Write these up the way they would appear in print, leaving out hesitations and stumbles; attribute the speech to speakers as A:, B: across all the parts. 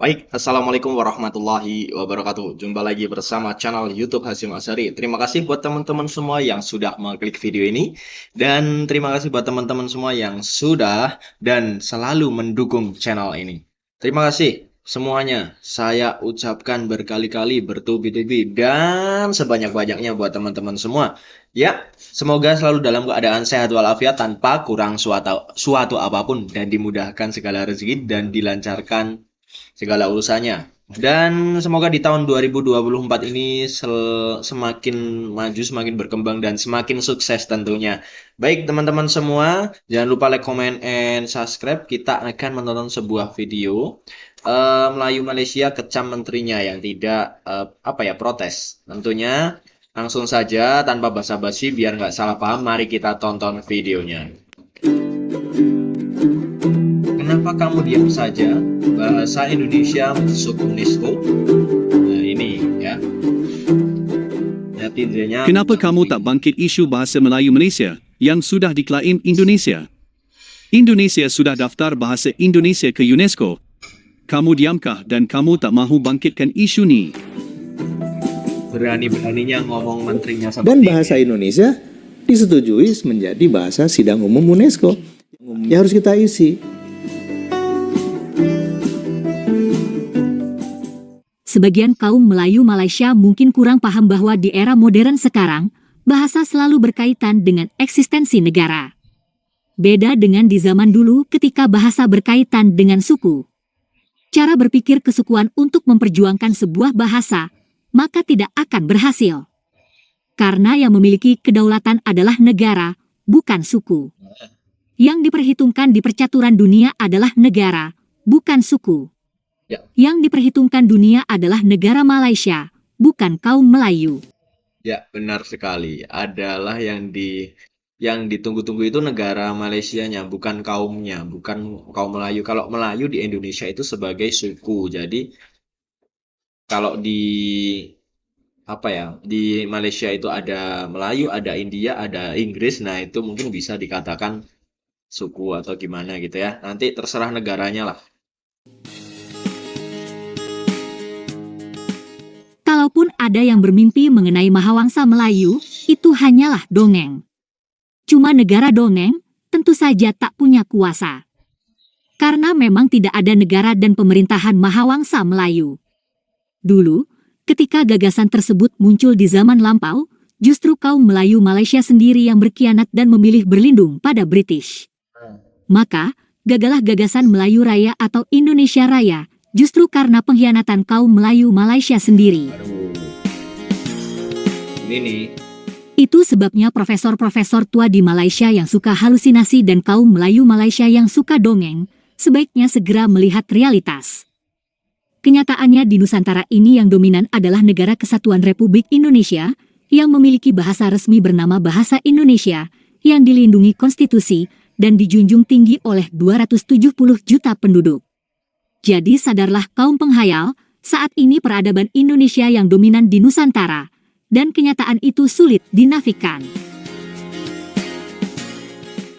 A: Baik, Assalamualaikum warahmatullahi wabarakatuh. Jumpa lagi bersama channel YouTube Hasyim Asyari. Terima kasih buat teman-teman semua yang sudah mengklik video ini. Dan terima kasih buat teman-teman semua yang sudah dan selalu mendukung channel ini. Terima kasih semuanya. Saya ucapkan berkali-kali, bertubi-tubi, dan sebanyak-banyaknya buat teman-teman semua. Ya, semoga selalu dalam keadaan sehat walafiat tanpa kurang suatu apapun dan dimudahkan segala rezeki dan dilancarkan segala urusannya. Dan semoga di tahun 2024 ini semakin maju, semakin berkembang, dan semakin sukses tentunya. Baik teman-teman semua, jangan lupa like, comment, and subscribe. Kita akan menonton sebuah video Melayu Malaysia kecam menterinya yang tidak protes. Tentunya langsung saja tanpa basa-basi biar nggak salah paham, mari kita tonton videonya. Kenapa kamu diam saja? Bahasa Indonesia masuk UNESCO. Nah, ini ya. Netizennya.
B: Kenapa kamu tak bangkit isu bahasa Melayu Malaysia yang sudah diklaim Indonesia? Indonesia sudah daftar bahasa Indonesia ke UNESCO. Kamu diamkah dan kamu tak mahu bangkitkan isu ni?
A: Berani-beraninya ngomong menterinya seperti
C: Dan bahasa Indonesia disetujui menjadi bahasa sidang umum UNESCO. Ya harus kita isi.
D: Sebagian kaum Melayu Malaysia mungkin kurang paham bahwa di era modern sekarang, bahasa selalu berkaitan dengan eksistensi negara. Beda dengan di zaman dulu ketika bahasa berkaitan dengan suku. Cara berpikir kesukuan untuk memperjuangkan sebuah bahasa, maka tidak akan berhasil. Karena yang memiliki kedaulatan adalah negara, bukan suku. Yang diperhitungkan di percaturan dunia adalah negara, bukan suku. Yang diperhitungkan dunia adalah negara Malaysia, bukan kaum Melayu.
A: Ya, benar sekali. Adalah yang ditunggu-tunggu itu negara Malaysianya, bukan kaumnya, bukan kaum Melayu. Kalau Melayu di Indonesia itu sebagai suku. Jadi kalau di Malaysia itu ada Melayu, ada India, ada Inggris. Nah, itu mungkin bisa dikatakan suku atau gimana gitu ya. Nanti terserah negaranya lah.
D: Kalaupun ada yang bermimpi mengenai Mahawangsa Melayu, itu hanyalah dongeng. Cuma negara dongeng, tentu saja tak punya kuasa. Karena memang tidak ada negara dan pemerintahan Mahawangsa Melayu. Dulu, ketika gagasan tersebut muncul di zaman lampau, justru kaum Melayu Malaysia sendiri yang berkhianat dan memilih berlindung pada British. Maka, gagalah gagasan Melayu Raya atau Indonesia Raya, justru karena pengkhianatan kaum Melayu Malaysia sendiri.
A: Ini nih.
D: Itu sebabnya profesor-profesor tua di Malaysia yang suka halusinasi dan kaum Melayu Malaysia yang suka dongeng, sebaiknya segera melihat realitas. Kenyataannya di Nusantara ini yang dominan adalah Negara Kesatuan Republik Indonesia, yang memiliki bahasa resmi bernama Bahasa Indonesia, yang dilindungi konstitusi dan dijunjung tinggi oleh 270 juta penduduk. Jadi sadarlah kaum penghayal, saat ini peradaban Indonesia yang dominan di Nusantara, dan kenyataan itu sulit dinafikan.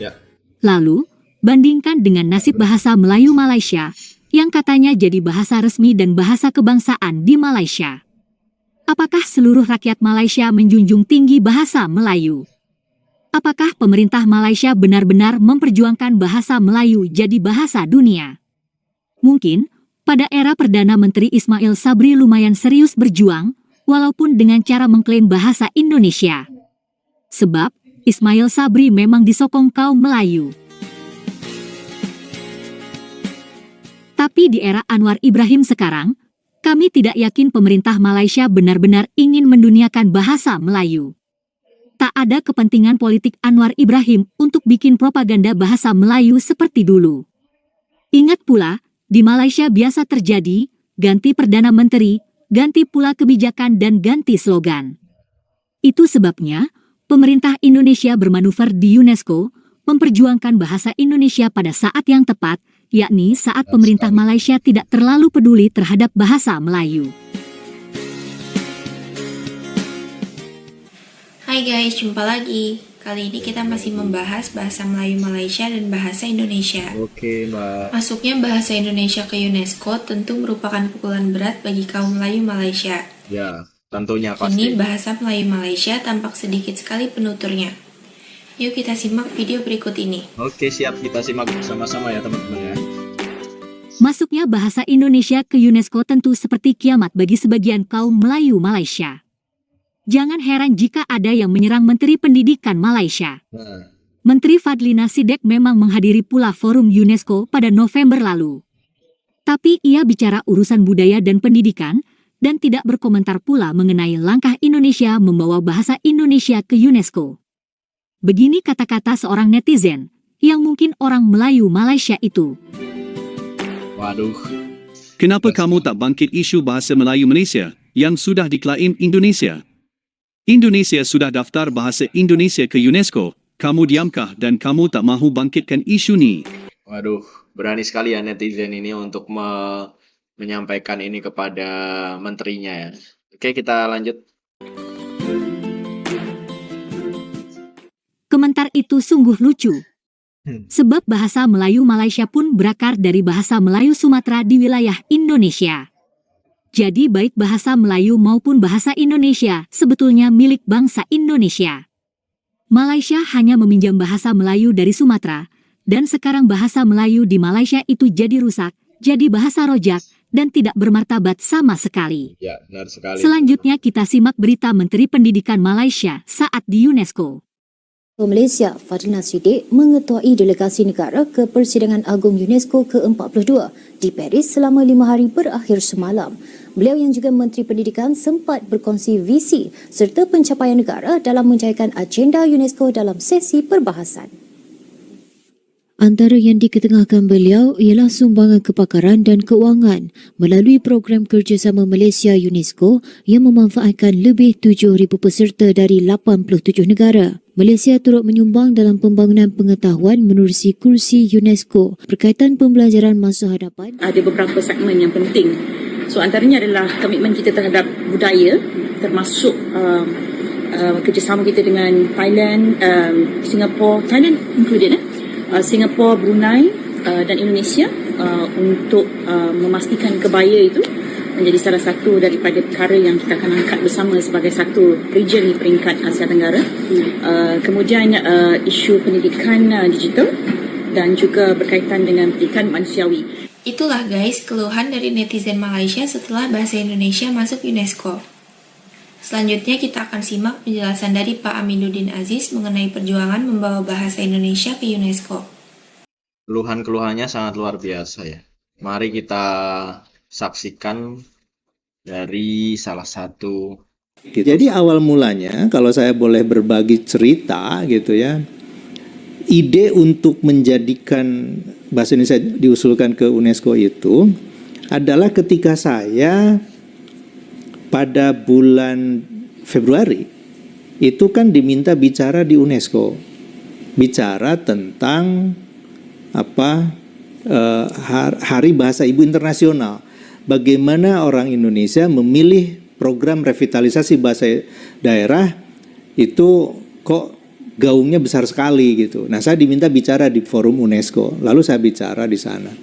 A: Ya.
D: Lalu, bandingkan dengan nasib bahasa Melayu Malaysia, yang katanya jadi bahasa resmi dan bahasa kebangsaan di Malaysia. Apakah seluruh rakyat Malaysia menjunjung tinggi bahasa Melayu? Apakah pemerintah Malaysia benar-benar memperjuangkan bahasa Melayu jadi bahasa dunia? Mungkin, pada era Perdana Menteri Ismail Sabri lumayan serius berjuang, walaupun dengan cara mengklaim bahasa Indonesia. Sebab, Ismail Sabri memang disokong kaum Melayu. Tapi di era Anwar Ibrahim sekarang, kami tidak yakin pemerintah Malaysia benar-benar ingin menduniakan bahasa Melayu. Tak ada kepentingan politik Anwar Ibrahim untuk bikin propaganda bahasa Melayu seperti dulu. Ingat pula, di Malaysia biasa terjadi, ganti Perdana Menteri, ganti pula kebijakan dan ganti slogan. Itu sebabnya, pemerintah Indonesia bermanuver di UNESCO, memperjuangkan bahasa Indonesia pada saat yang tepat, yakni saat pemerintah Malaysia tidak terlalu peduli terhadap bahasa Melayu.
E: Hai guys, jumpa lagi. Kali ini kita masih membahas bahasa Melayu Malaysia dan bahasa Indonesia.
A: Oke, Mbak.
E: Masuknya bahasa Indonesia ke UNESCO tentu merupakan pukulan berat bagi kaum Melayu Malaysia.
A: Ya, tentunya
E: Kini
A: pasti.
E: bahasa Melayu Malaysia tampak sedikit sekali penuturnya. Yuk kita simak video berikut ini.
A: Oke, siap. Kita simak bersama-sama ya, teman-teman ya.
D: Masuknya bahasa Indonesia ke UNESCO tentu seperti kiamat bagi sebagian kaum Melayu Malaysia. Jangan heran jika ada yang menyerang Menteri Pendidikan Malaysia.
A: Nah,
D: Menteri Fadlina Sidek memang menghadiri pula forum UNESCO pada November lalu. Tapi ia bicara urusan budaya dan pendidikan, dan tidak berkomentar pula mengenai langkah Indonesia membawa bahasa Indonesia ke UNESCO. Begini kata-kata seorang netizen, yang mungkin orang Melayu Malaysia itu.
A: waduh.
B: Kenapa kamu tak bangkit isu bahasa Melayu Malaysia yang sudah diklaim Indonesia? Indonesia sudah daftar bahasa Indonesia ke UNESCO. Kamu diamkah dan kamu tak mahu bangkitkan isu ni?
A: Waduh, berani sekali ya netizen ini untuk menyampaikan ini kepada menterinya ya. Oke, kita lanjut.
D: Komentar itu sungguh lucu. Sebab bahasa Melayu Malaysia pun berakar dari bahasa Melayu Sumatera di wilayah Indonesia. Jadi baik bahasa Melayu maupun bahasa Indonesia sebetulnya milik bangsa Indonesia. Malaysia hanya meminjam bahasa Melayu dari Sumatera, dan sekarang bahasa Melayu di Malaysia itu jadi rusak, jadi bahasa rojak, dan tidak bermartabat sama sekali.
A: Ya, benar sekali.
D: Selanjutnya kita simak berita Menteri Pendidikan Malaysia saat di UNESCO.
F: Malaysia, Fadlina Sidek mengetuai delegasi negara ke Persidangan Agung UNESCO ke-42 di Paris selama 5 hari berakhir semalam. Beliau yang juga Menteri Pendidikan sempat berkongsi visi serta pencapaian negara dalam menjayakan agenda UNESCO dalam sesi perbahasan. Antara yang diketengahkan beliau ialah sumbangan kepakaran dan keuangan melalui program kerjasama Malaysia UNESCO yang memanfaatkan lebih 7,000 peserta dari 87 negara. Malaysia turut menyumbang dalam pembangunan pengetahuan menerusi kursi UNESCO berkaitan pembelajaran masa hadapan.
G: Ada beberapa segmen yang penting. So antaranya adalah komitmen kita terhadap budaya, termasuk kerjasama kita dengan Thailand, Singapore, Thailand included, Singapore, Brunei dan Indonesia untuk memastikan kebaya itu menjadi salah satu daripada perkara yang kita akan angkat bersama sebagai satu region di peringkat Asia Tenggara. Kemudian isu pendidikan digital dan juga berkaitan dengan pendidikan manusiawi.
E: Itulah guys keluhan dari netizen Malaysia setelah bahasa Indonesia masuk UNESCO. Selanjutnya kita akan simak penjelasan dari Pak Aminuddin Aziz mengenai perjuangan membawa bahasa Indonesia ke UNESCO.
A: Keluhan-keluhannya sangat luar biasa ya. Mari kita saksikan dari salah satu.
C: Jadi awal mulanya kalau saya boleh berbagi cerita gitu ya, ide untuk menjadikan bahasa Indonesia diusulkan ke UNESCO itu adalah ketika saya pada bulan Februari itu kan diminta bicara di UNESCO, bicara tentang Hari Bahasa Ibu Internasional. Bagaimana orang Indonesia memilih program revitalisasi bahasa daerah itu kok gaungnya besar sekali gitu. Nah, saya diminta bicara di forum UNESCO. Lalu saya bicara di sana.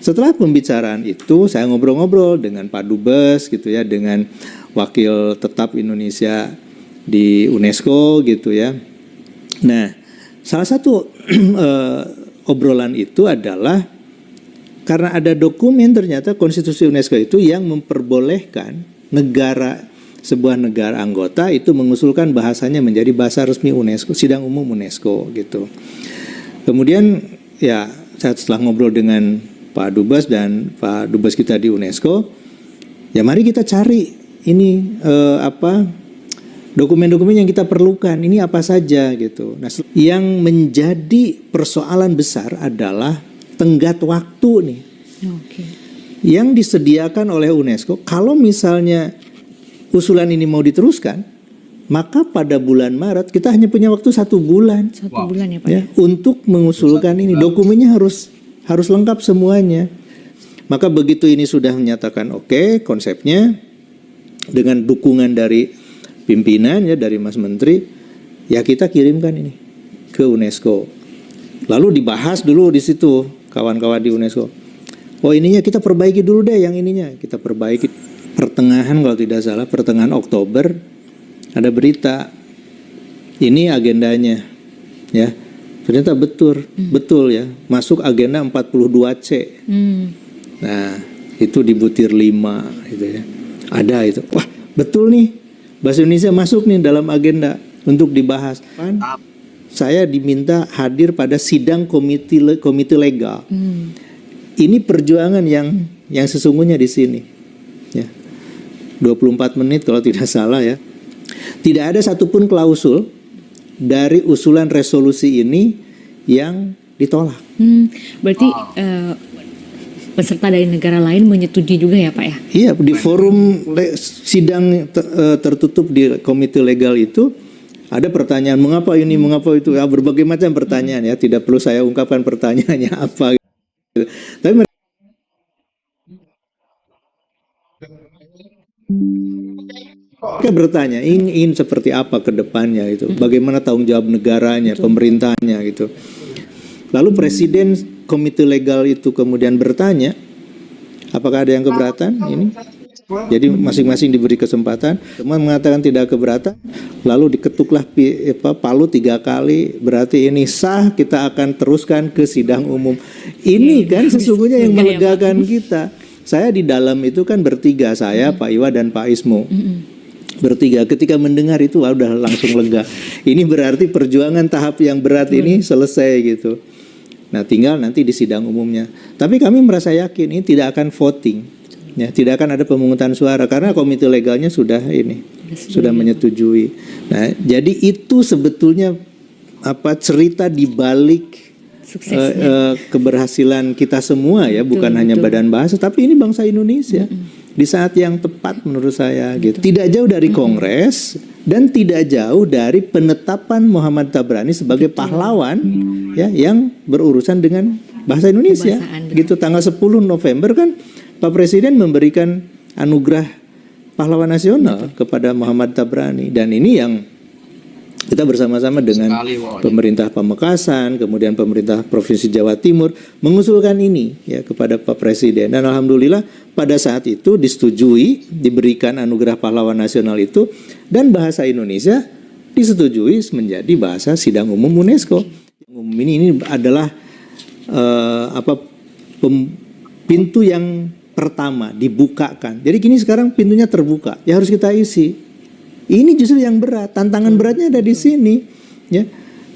C: Setelah pembicaraan itu, saya ngobrol-ngobrol dengan Pak Dubes gitu ya, dengan wakil tetap Indonesia di UNESCO gitu ya. Nah, salah satu obrolan itu adalah karena ada dokumen ternyata konstitusi UNESCO itu yang memperbolehkan sebuah negara anggota itu mengusulkan bahasanya menjadi bahasa resmi UNESCO, sidang umum UNESCO gitu. Kemudian ya saya setelah ngobrol dengan Pak Dubes dan Pak Dubes kita di UNESCO, ya mari kita cari ini dokumen-dokumen yang kita perlukan, ini apa saja gitu. Nah, yang menjadi persoalan besar adalah tenggat waktu nih. Yang disediakan oleh UNESCO, kalau misalnya usulan ini mau diteruskan, maka pada bulan Maret kita hanya punya waktu 1 bulan.
F: 1 bulan ya Pak.
C: Ya, untuk mengusulkan ini, dokumennya harus lengkap semuanya. Maka begitu ini sudah menyatakan oke, konsepnya dengan dukungan dari pimpinan ya, dari Mas Menteri, ya kita kirimkan ini ke UNESCO. Lalu dibahas dulu di situ kawan-kawan di UNESCO. Oh ininya kita perbaiki dulu deh, yang ininya kita perbaiki. Pertengahan kalau tidak salah, pertengahan Oktober ada berita. Ini agendanya, ya. Ternyata betul ya, masuk agenda 42C. Nah, itu di butir 5 gitu ya. Ada itu. Wah, betul nih. Bahasa Indonesia masuk nih dalam agenda untuk dibahas. Saya diminta hadir pada sidang komite legal. Ini perjuangan yang sesungguhnya di sini. Ya. 24 menit kalau tidak salah ya. Tidak ada satupun klausul dari usulan resolusi ini yang ditolak.
H: Berarti peserta dari negara lain menyetujui juga ya Pak ya?
C: Iya, di forum sidang tertutup di komite legal itu ada pertanyaan mengapa ini, mengapa itu, ya, berbagai macam pertanyaan ya. Tidak perlu saya ungkapkan pertanyaannya apa. Gitu. Tapi mereka bertanya ingin seperti apa ke depannya itu, bagaimana tanggung jawab negaranya, pemerintahnya gitu. Lalu presiden komite legal itu kemudian bertanya, apakah ada yang keberatan ini? Jadi masing-masing diberi kesempatan. Semua mengatakan tidak keberatan. Lalu diketuklah palu 3 kali. Berarti ini sah, kita akan teruskan ke sidang umum. Ini kan sesungguhnya yang melegakan kita. Saya di dalam itu kan bertiga, saya, Pak Iwa dan Pak Ismo. Bertiga, ketika mendengar itu udah langsung lega. Ini berarti perjuangan tahap yang berat ini selesai gitu. Nah, tinggal nanti di sidang umumnya. Tapi kami merasa yakin ini tidak akan voting, ya, tidak akan ada pemungutan suara karena komite legalnya sudah menyetujui. Nah, jadi itu sebetulnya cerita di balik keberhasilan kita semua ya, bukan hanya Badan Bahasa, tapi ini bangsa Indonesia. Di saat yang tepat menurut saya gitu. Tidak jauh dari Kongres dan tidak jauh dari penetapan Muhammad Tabrani sebagai pahlawan ya yang berurusan dengan bahasa Indonesia. Gitu tanggal 10 November kan Pak Presiden memberikan anugerah pahlawan nasional kepada Muhammad Tabrani, dan ini yang kita bersama-sama dengan pemerintah Pamekasan, kemudian pemerintah Provinsi Jawa Timur mengusulkan ini ya kepada Pak Presiden, dan alhamdulillah pada saat itu disetujui, diberikan anugerah pahlawan nasional itu, dan bahasa Indonesia disetujui menjadi bahasa sidang umum UNESCO. Ini adalah pintu yang pertama dibukakan. Jadi kini sekarang pintunya terbuka, ya harus kita isi. Ini justru yang berat, tantangan beratnya ada di sini, ya,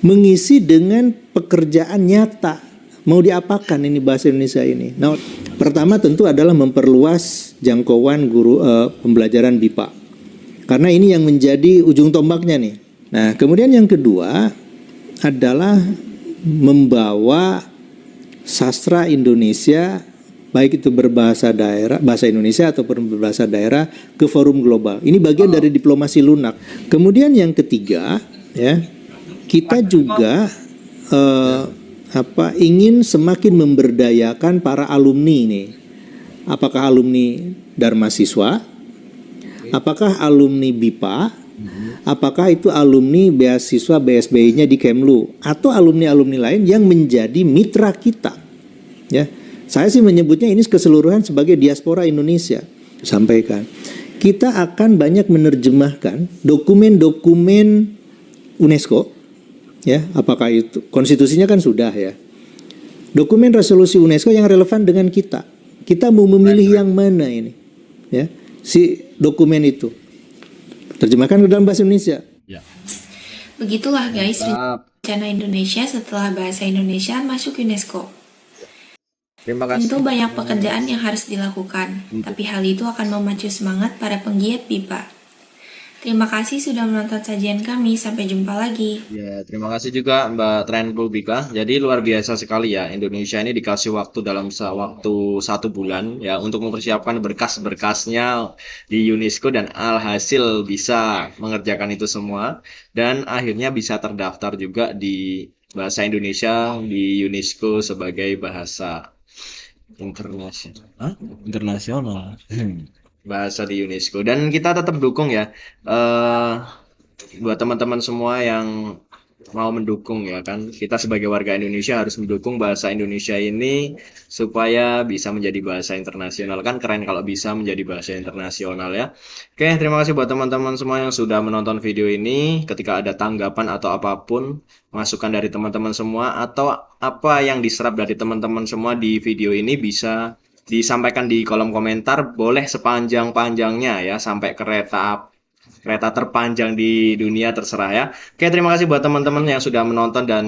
C: mengisi dengan pekerjaan nyata. Mau diapakan ini bahasa Indonesia ini? Nah, pertama tentu adalah memperluas jangkauan guru pembelajaran BIPA, karena ini yang menjadi ujung tombaknya nih. Nah, kemudian yang kedua adalah membawa sastra Indonesia, baik itu berbahasa daerah, bahasa Indonesia ataupun berbahasa daerah, ke forum global. Ini bagian dari diplomasi lunak. Kemudian yang ketiga, ya, kita juga ingin semakin memberdayakan para alumni ini. Apakah alumni Dharma Siswa? Apakah alumni BIPA? Apakah itu alumni beasiswa BSBI-nya di Kemlu atau alumni-alumni lain yang menjadi mitra kita? Ya. Saya sih menyebutnya ini keseluruhan sebagai diaspora Indonesia. Sampaikan, kita akan banyak menerjemahkan dokumen-dokumen UNESCO, ya, apakah itu konstitusinya kan sudah ya, dokumen resolusi UNESCO yang relevan dengan kita. Kita mau memilih yang mana ini, ya, si dokumen itu terjemahkan ke dalam bahasa Indonesia.
E: Begitulah guys rencana Indonesia setelah bahasa Indonesia masuk UNESCO.
A: Terima kasih.
E: Tentu banyak pekerjaan yang harus dilakukan, tapi hal itu akan memacu semangat para penggiat BIPA. Terima kasih sudah menonton sajian kami, sampai jumpa lagi.
A: Ya, terima kasih juga Mbak Trenbul Bika. Jadi luar biasa sekali ya, Indonesia ini dikasih waktu dalam waktu 1 bulan ya untuk mempersiapkan berkas-berkasnya di UNESCO, dan alhasil bisa mengerjakan itu semua dan akhirnya bisa terdaftar juga di bahasa Indonesia di UNESCO sebagai bahasa internasional bahasa di UNESCO. Dan kita tetap dukung ya buat teman-teman semua yang mau mendukung ya kan. Kita sebagai warga Indonesia harus mendukung bahasa Indonesia ini supaya bisa menjadi bahasa internasional. Kan keren kalau bisa menjadi bahasa internasional ya. Oke, terima kasih buat teman-teman semua yang sudah menonton video ini. Ketika ada tanggapan atau apapun, masukan dari teman-teman semua atau apa yang diserap dari teman-teman semua di video ini bisa disampaikan di kolom komentar, boleh sepanjang-panjangnya ya, sampai kereta terpanjang di dunia, terserah ya. Oke, terima kasih buat teman-teman yang sudah menonton dan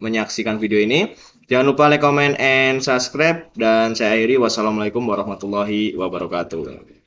A: menyaksikan video ini. Jangan lupa like, comment, and subscribe. Dan saya akhiri, wassalamualaikum warahmatullahi wabarakatuh.